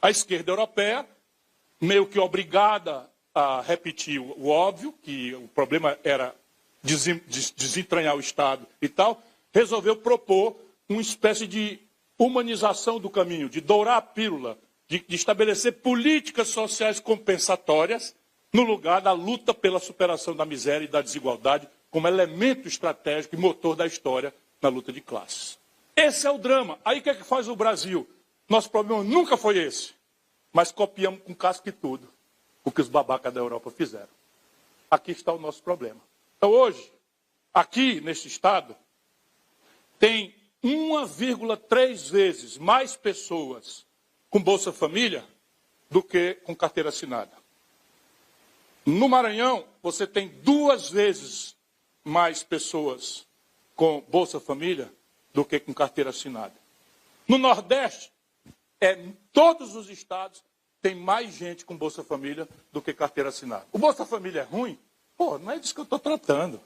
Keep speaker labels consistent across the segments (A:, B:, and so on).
A: A esquerda europeia, meio que obrigada a repetir o óbvio, que o problema era desentranhar o Estado e tal, resolveu propor uma espécie de humanização do caminho, de dourar a pílula, de estabelecer políticas sociais compensatórias no lugar da luta pela superação da miséria e da desigualdade como elemento estratégico e motor da história na luta de classes. Esse é o drama. Aí o que é que faz o Brasil? Nosso problema nunca foi esse, mas copiamos com casca e tudo o que os babacas da Europa fizeram. Aqui está o nosso problema. Então hoje, aqui nesse estado, tem 1,3 vezes mais pessoas com Bolsa Família do que com carteira assinada. No Maranhão, você tem 2 vezes mais pessoas com Bolsa Família do que com carteira assinada. No Nordeste, todos os estados têm mais gente com Bolsa Família do que carteira assinada. O Bolsa Família é ruim? Pô, não é disso que eu estou tratando.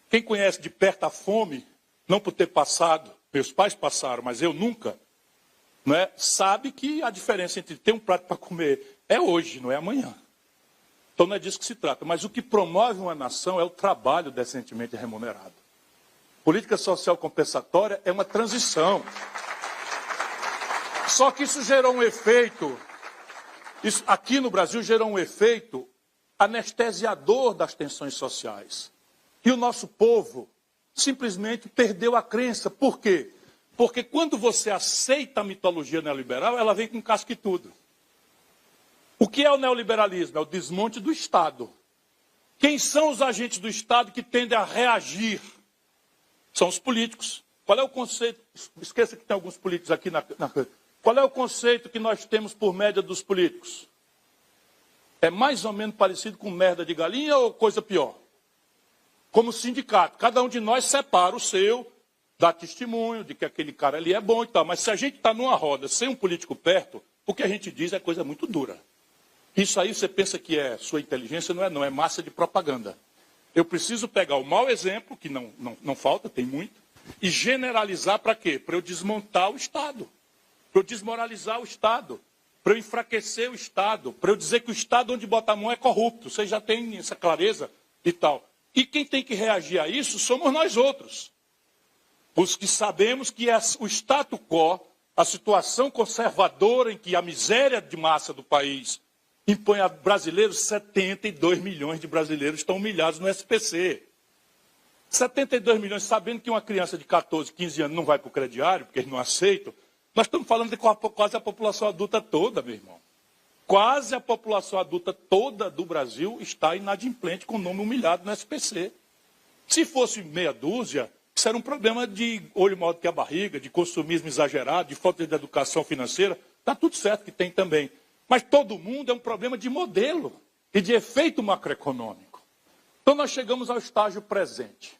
A: Quem conhece de perto a fome, não por ter passado, meus pais passaram, mas eu nunca, não é? Sabe que a diferença entre ter um prato para comer é hoje, não é amanhã. Então não é disso que se trata. Mas o que promove uma nação é o trabalho decentemente remunerado. Política social compensatória é uma transição. Só que isso gerou um efeito, isso aqui no Brasil gerou um efeito anestesiador das tensões sociais. E o nosso povo simplesmente perdeu a crença. Por quê? Porque quando você aceita a mitologia neoliberal, ela vem com casca e tudo. O que é o neoliberalismo? É o desmonte do Estado. Quem são os agentes do Estado que tendem a reagir? São os políticos. Qual é o conceito? Esqueça que tem alguns políticos aqui na... Qual é o conceito que nós temos por média dos políticos? É mais ou menos parecido com merda de galinha ou coisa pior? Como sindicato. Cada um de nós separa o seu, dá testemunho de que aquele cara ali é bom e tal. Mas se a gente está numa roda sem um político perto, o que a gente diz é coisa muito dura. Isso aí você pensa que é sua inteligência, não é não, é massa de propaganda. Eu preciso pegar o mau exemplo, que não falta, tem muito, e generalizar para quê? Para eu desmontar o Estado, para eu desmoralizar o Estado, para eu enfraquecer o Estado, para eu dizer que o Estado onde bota a mão é corrupto. Vocês já têm essa clareza e tal. E quem tem que reagir a isso somos nós outros. Os que sabemos que o status quo, a situação conservadora em que a miséria de massa do país impõe a brasileiros, 72 milhões de brasileiros estão humilhados no SPC. 72 milhões, sabendo que uma criança de 14, 15 anos não vai para o crediário, porque eles não aceitam. Nós estamos falando de quase a população adulta toda, meu irmão. Quase a população adulta toda do Brasil está inadimplente com o nome humilhado no SPC. Se fosse meia dúzia, isso era um problema de olho maior do que a barriga, de consumismo exagerado, de falta de educação financeira. Está tudo certo que tem também. Mas todo mundo é um problema de modelo e de efeito macroeconômico. Então nós chegamos ao estágio presente.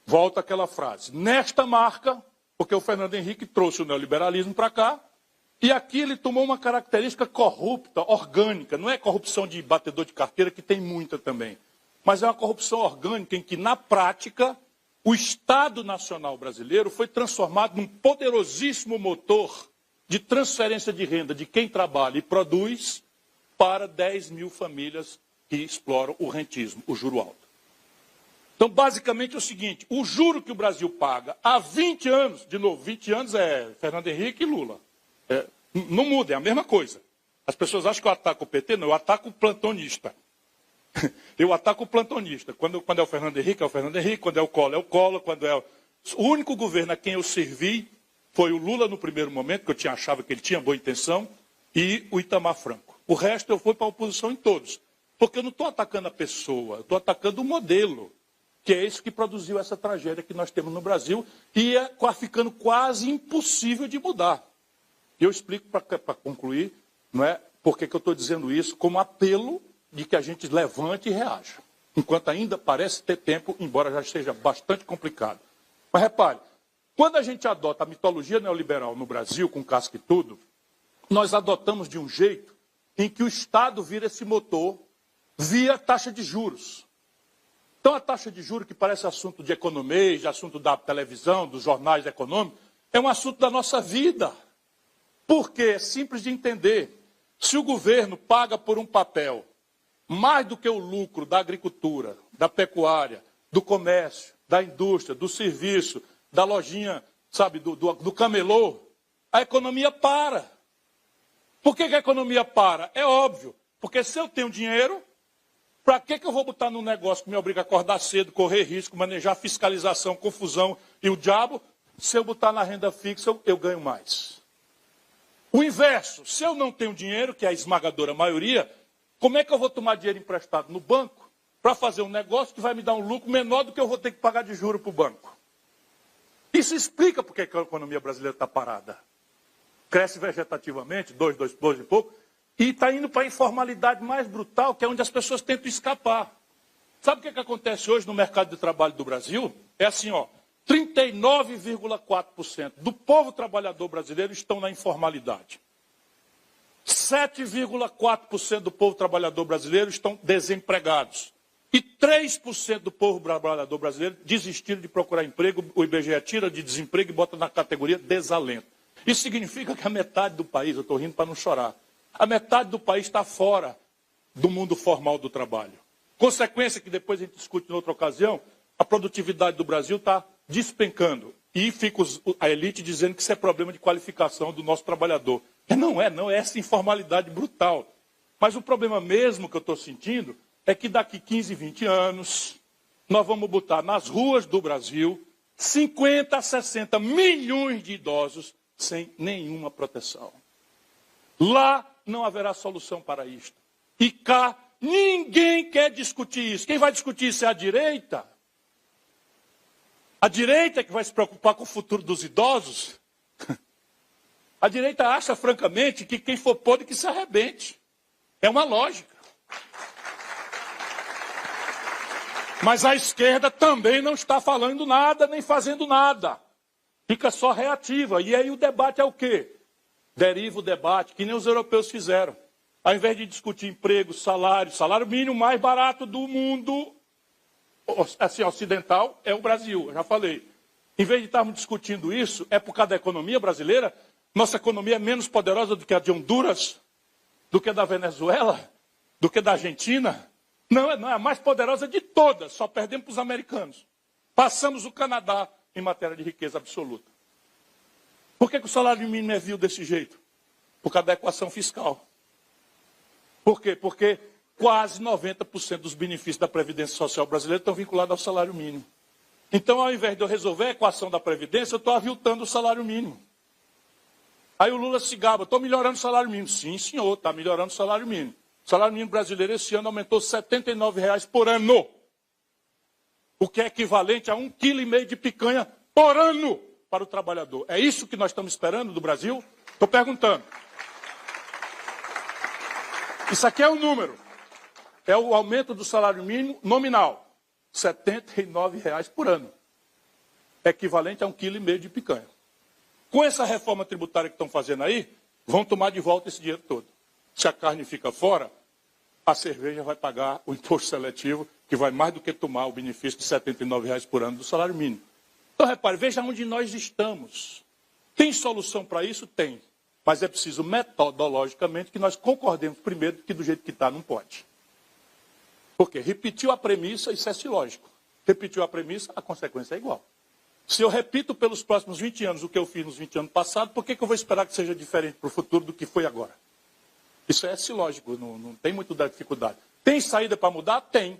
A: Volta aquela frase. Nesta marca, porque o Fernando Henrique trouxe o neoliberalismo para cá, e aqui ele tomou uma característica corrupta, orgânica. Não é corrupção de batedor de carteira, que tem muita também. Mas é uma corrupção orgânica em que, na prática, o Estado Nacional Brasileiro foi transformado num poderosíssimo motor de transferência de renda de quem trabalha e produz para 10 mil famílias que exploram o rentismo, o juro alto. Então, basicamente é o seguinte, o juro que o Brasil paga há 20 anos, de novo, 20 anos é Fernando Henrique e Lula. Não muda, é a mesma coisa. As pessoas acham que eu ataco o PT, não, eu ataco o plantonista. Eu ataco o plantonista. Quando é o Fernando Henrique, é o Fernando Henrique, quando é o Collor, quando é o único governo a quem eu servi foi o Lula no primeiro momento, que eu achava que ele tinha boa intenção, e o Itamar Franco. O resto eu fui para a oposição em todos. Porque eu não estou atacando a pessoa, eu estou atacando o modelo, que é esse que produziu essa tragédia que nós temos no Brasil, e é ficando quase impossível de mudar. Eu explico para concluir, não é, por que eu estou dizendo isso, como apelo de que a gente levante e reaja. Enquanto ainda parece ter tempo, embora já esteja bastante complicado. Mas repare, quando a gente adota a mitologia neoliberal no Brasil, com casca e tudo, nós adotamos de um jeito em que o Estado vira esse motor via taxa de juros. Então a taxa de juros, que parece assunto de economia, de assunto da televisão, dos jornais econômicos, é um assunto da nossa vida. Porque é simples de entender. Se o governo paga por um papel mais do que o lucro da agricultura, da pecuária, do comércio, da indústria, do serviço, da lojinha, sabe, do camelô, a economia para. Por que a economia para? É óbvio, porque se eu tenho dinheiro, para que eu vou botar num negócio que me obriga a acordar cedo, correr risco, manejar fiscalização, confusão e o diabo? Se eu botar na renda fixa, eu ganho mais. O inverso, se eu não tenho dinheiro, que é a esmagadora maioria, como é que eu vou tomar dinheiro emprestado no banco para fazer um negócio que vai me dar um lucro menor do que eu vou ter que pagar de juros para o banco? Isso explica por que a economia brasileira está parada. Cresce vegetativamente, 2 e pouco, e está indo para a informalidade mais brutal, que é onde as pessoas tentam escapar. Sabe o que acontece hoje no mercado de trabalho do Brasil? É assim, ó, 39,4% do povo trabalhador brasileiro estão na informalidade. 7,4% do povo trabalhador brasileiro estão desempregados. E 3% do povo trabalhador brasileiro desistiram de procurar emprego. O IBGE tira de desemprego e bota na categoria desalento. Isso significa que a metade do país, eu estou rindo para não chorar, a metade do país está fora do mundo formal do trabalho. Consequência que depois a gente discute em outra ocasião, a produtividade do Brasil está despencando. E fica a elite dizendo que isso é problema de qualificação do nosso trabalhador. Não é essa informalidade brutal. Mas o problema mesmo que eu estou sentindo é que daqui 15, 20 anos, nós vamos botar nas ruas do Brasil 50 a 60 milhões de idosos sem nenhuma proteção. Lá não haverá solução para isto. E cá, ninguém quer discutir isso. Quem vai discutir isso é a direita. A direita é que vai se preocupar com o futuro dos idosos. A direita acha, francamente, que quem for podre que se arrebente. É uma lógica. Mas a esquerda também não está falando nada, nem fazendo nada. Fica só reativa. E aí o debate é o quê? Deriva o debate, que nem os europeus fizeram. Ao invés de discutir emprego, salário mínimo mais barato do mundo, assim, ocidental, é o Brasil, eu já falei. Em vez de estarmos discutindo isso, é por causa da economia brasileira. Nossa economia é menos poderosa do que a de Honduras, do que a da Venezuela, do que a da Argentina. Não, é a mais poderosa de todas, só perdemos para os americanos. Passamos o Canadá em matéria de riqueza absoluta. Por que o salário mínimo é vil desse jeito? Por causa da equação fiscal. Por quê? Porque quase 90% dos benefícios da Previdência Social brasileira estão vinculados ao salário mínimo. Então, ao invés de eu resolver a equação da Previdência, eu estou aviltando o salário mínimo. Aí o Lula se gaba, estou melhorando o salário mínimo. Sim, senhor, está melhorando o salário mínimo. O salário mínimo brasileiro esse ano aumentou R$ 79 por ano. O que é equivalente a 1,5 kg de picanha por ano para o trabalhador. É isso que nós estamos esperando do Brasil? Estou perguntando. Isso aqui é o número. É o aumento do salário mínimo nominal. R$ 79 por ano. Equivalente a 1,5 kg de picanha. Com essa reforma tributária que estão fazendo aí, vão tomar de volta esse dinheiro todo. Se a carne fica fora, a cerveja vai pagar o imposto seletivo, que vai mais do que tomar o benefício de R$ 79 por ano do salário mínimo. Então, repare, veja onde nós estamos. Tem solução para isso? Tem. Mas é preciso, metodologicamente, que nós concordemos primeiro que do jeito que está não pode. Porque repetiu a premissa, isso é ilógico. Repetiu a premissa, a consequência é igual. Se eu repito pelos próximos 20 anos o que eu fiz nos 20 anos passados, por que eu vou esperar que seja diferente para o futuro do que foi agora? Isso é ilógico, não tem muito da dificuldade. Tem saída para mudar? Tem.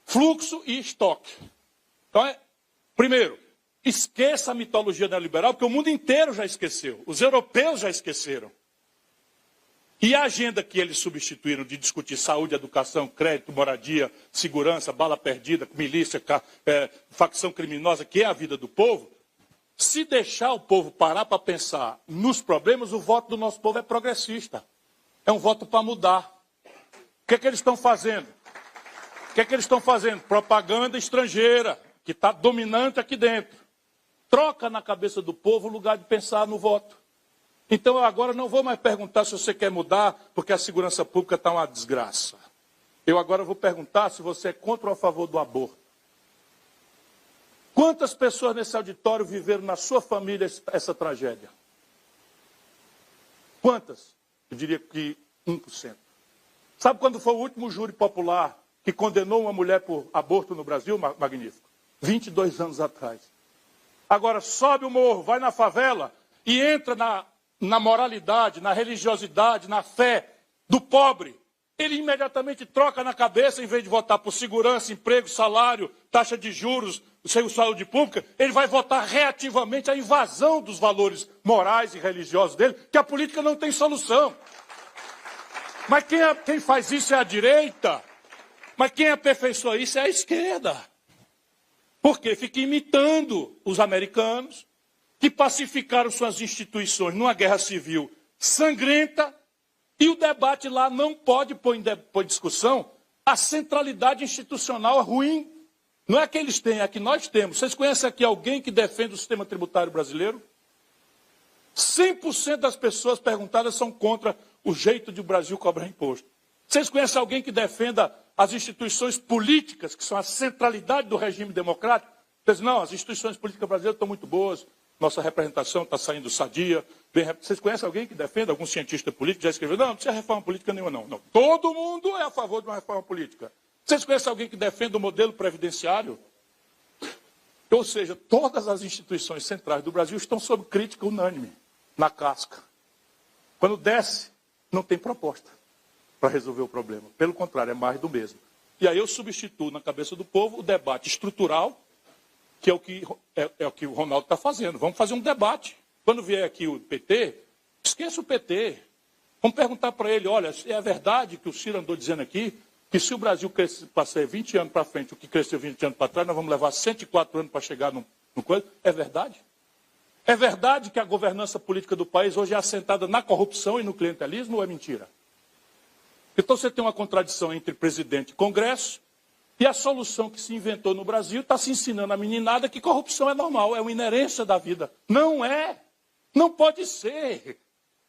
A: Fluxo e estoque. Então, primeiro, esqueça a mitologia neoliberal, porque o mundo inteiro já esqueceu. Os europeus já esqueceram. E a agenda que eles substituíram de discutir saúde, educação, crédito, moradia, segurança, bala perdida, milícia, facção criminosa, que é a vida do povo, se deixar o povo parar para pensar nos problemas, o voto do nosso povo é progressista. É um voto para mudar. O que é que eles estão fazendo? O que é que eles estão fazendo? Propaganda estrangeira, que está dominante aqui dentro. Troca na cabeça do povo o lugar de pensar no voto. Então, eu agora não vou mais perguntar se você quer mudar, porque a segurança pública está uma desgraça. Eu agora vou perguntar se você é contra ou a favor do aborto. Quantas pessoas nesse auditório viveram na sua família essa tragédia? Quantas? Eu diria que 1%. Sabe quando foi o último júri popular que condenou uma mulher por aborto no Brasil, Magnífico? 22 anos atrás. Agora, sobe o morro, vai na favela e entra na moralidade, na religiosidade, na fé do pobre. Ele imediatamente troca na cabeça, em vez de votar por segurança, emprego, salário, taxa de juros, saúde pública, ele vai votar reativamente a invasão dos valores morais e religiosos dele, que a política não tem solução. Mas quem faz isso é a direita. Mas quem aperfeiçoa isso é a esquerda. Porque fica imitando os americanos, que pacificaram suas instituições numa guerra civil sangrenta, e o debate lá não pode pôr em discussão a centralidade institucional ruim. Não é que eles têm, é que nós temos. Vocês conhecem aqui alguém que defende o sistema tributário brasileiro? 100% das pessoas perguntadas são contra o jeito de o Brasil cobrar imposto. Vocês conhecem alguém que defenda as instituições políticas, que são a centralidade do regime democrático? Vocês não, as instituições políticas brasileiras estão muito boas, nossa representação está saindo sadia. Vocês conhecem alguém que defenda, algum cientista político que já escreveu? Não, não precisa reforma política nenhuma, não. Todo mundo é a favor de uma reforma política. Vocês conhecem alguém que defenda o modelo previdenciário? Ou seja, todas as instituições centrais do Brasil estão sob crítica unânime, na casca. Quando desce, não tem proposta para resolver o problema. Pelo contrário, é mais do mesmo. E aí eu substituo na cabeça do povo o debate estrutural, que é o que o Ronaldo está fazendo. Vamos fazer um debate. Quando vier aqui o PT, esqueça o PT. Vamos perguntar para ele, olha, é verdade que o Ciro andou dizendo aqui, que se o Brasil passar 20 anos para frente, o que cresceu 20 anos para trás, nós vamos levar 104 anos para chegar no coisa. É verdade? É verdade que a governança política do país hoje é assentada na corrupção e no clientelismo, ou é mentira? Então você tem uma contradição entre presidente e Congresso, e a solução que se inventou no Brasil está se ensinando a meninada que corrupção é normal, é uma inerência da vida. Não é. Não pode ser.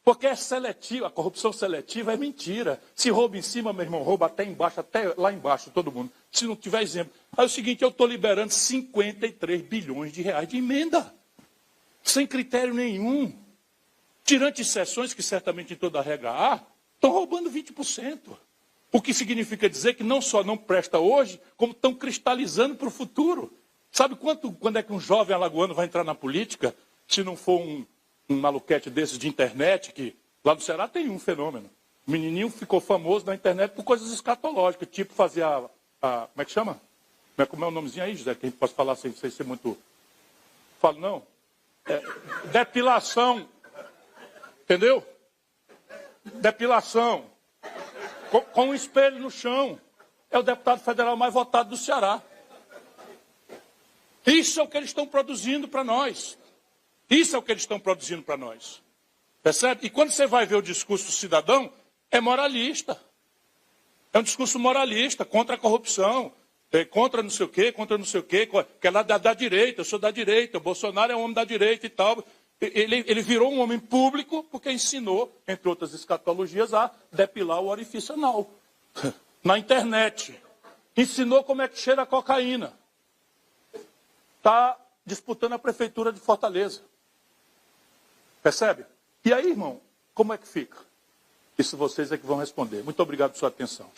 A: Porque é seletivo. A corrupção seletiva é mentira. Se rouba em cima, meu irmão, rouba até embaixo, até lá embaixo, todo mundo. Se não tiver exemplo. Aí é o seguinte, eu estou liberando 53 bilhões de reais de emenda. Sem critério nenhum. Tirando exceções que certamente em toda a regra há, estão roubando 20%. O que significa dizer que não só não presta hoje, como estão cristalizando para o futuro. Sabe quando é que um jovem alagoano vai entrar na política, se não for um maluquete desses de internet, que lá no Ceará tem um fenômeno. O menininho ficou famoso na internet por coisas escatológicas, tipo fazer como é que chama? Como é o nomezinho aí, José, que a gente pode falar sem ser muito... Falo não? Depilação. Entendeu? Depilação. Com um espelho no chão. É o deputado federal mais votado do Ceará. Isso é o que eles estão produzindo para nós. Isso é o que eles estão produzindo para nós. Percebe? E quando você vai ver o discurso cidadão, é moralista. É um discurso moralista, contra a corrupção, contra não sei o quê, que é lá da direita, eu sou da direita, o Bolsonaro é um homem da direita e tal. Ele virou um homem público porque ensinou, entre outras escatologias, a depilar o orifício anal. Na internet. Ensinou como é que cheira a cocaína. Está disputando a prefeitura de Fortaleza. Percebe? E aí, irmão, como é que fica? Isso vocês é que vão responder. Muito obrigado por sua atenção.